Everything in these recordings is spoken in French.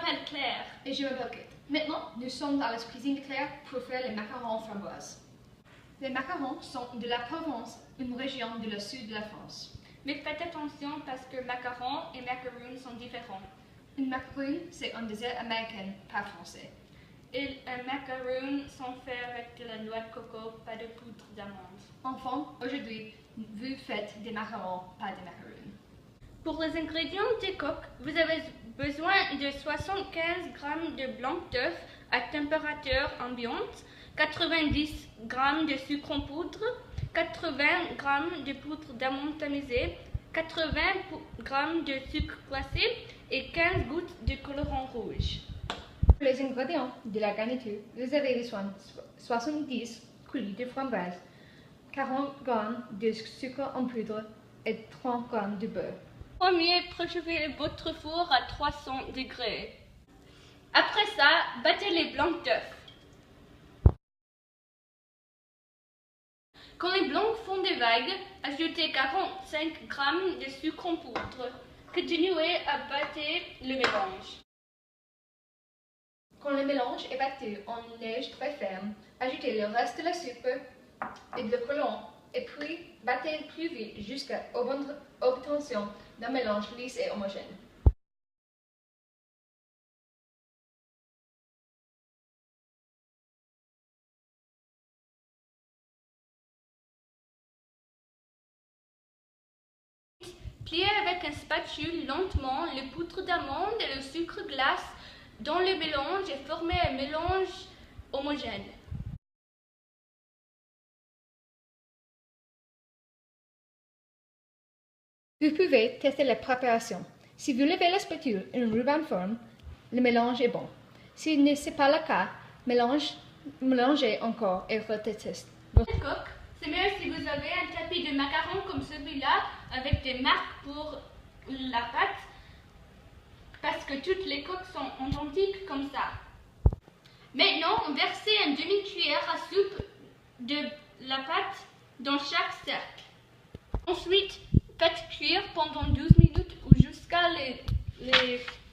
m'appelle Claire. Et je m'appelle Kate. Maintenant, nous sommes dans la cuisine de Claire pour faire les macarons framboises. Les macarons sont de la Provence, une région du sud de la France. Mais faites attention parce que macarons et macaroons sont différents. Une macaroon, c'est un dessert américain, pas français. Et un macaron sont faits avec de la noix de coco, pas de poudre d'amande. Enfants, aujourd'hui, vous faites des macarons, pas des macaroons. Pour les ingrédients des coques, vous avez besoin de 75 g de blanc d'œuf à température ambiante, 90 g de sucre en poudre, 80 g de poudre d'amande tamisée, 80 g de sucre glacé et 15 gouttes de colorant rouge. Pour les ingrédients de la garniture, vous avez besoin de 70 coulis de framboises, 40 g de sucre en poudre et 30 g de beurre. Premier, préchauffez votre four à 300 degrés. Après ça, battez les blancs d'œufs. Quand les blancs font des vagues, ajoutez 45 g de sucre en poudre. Continuez à battre le mélange. Quand le mélange est battu en neige très ferme, ajoutez le reste de la soupe et de colorant, et puis battez plus vite jusqu'à obtention d'un mélange lisse et homogène. Pliez avec un spatule lentement le poudre d'amande et le sucre glace dans le mélange et formez un mélange homogène. Vous pouvez tester la préparation. Si vous levez la spatule et une ruban forme, le mélange est bon. Si ce n'est pas le cas, mélangez encore et retestez. Coque, c'est mieux si vous avez un tapis de macarons comme celui-là avec des marques pour la pâte parce que toutes les coques sont identiques comme ça. Maintenant, versez une demi-cuillère à soupe de la pâte dans chaque cercle. Ensuite, faites cuire pendant 12 minutes ou jusqu'à les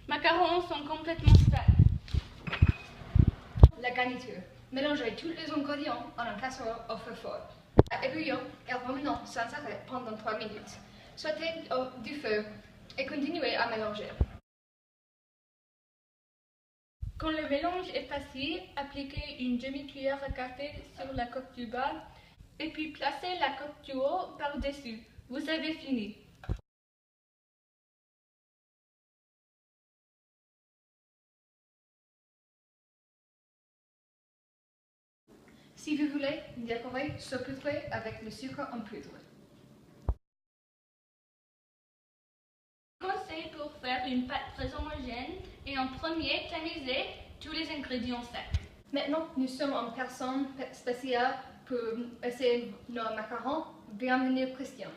macarons sont complètement secs. La garniture. Mélangez tous les ingrédients en une casserole au feu fort. Ébouillons et remenons sans arrêt pendant 3 minutes. Sautez du feu et continuez à mélanger. Quand le mélange est passé, appliquez une demi-cuillère à café sur la coque du bas et puis placez la coque du haut par-dessus. Vous avez fini. Si vous voulez, décorez, saupoudrez avec le sucre en poudre. Conseil pour faire une pâte très homogène et en premier, tamisez tous les ingrédients secs. Maintenant, nous sommes en personne spéciale pour essayer nos macarons. Bienvenue, Christian.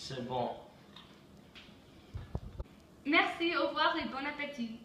C'est bon. Merci, au revoir et bon appétit.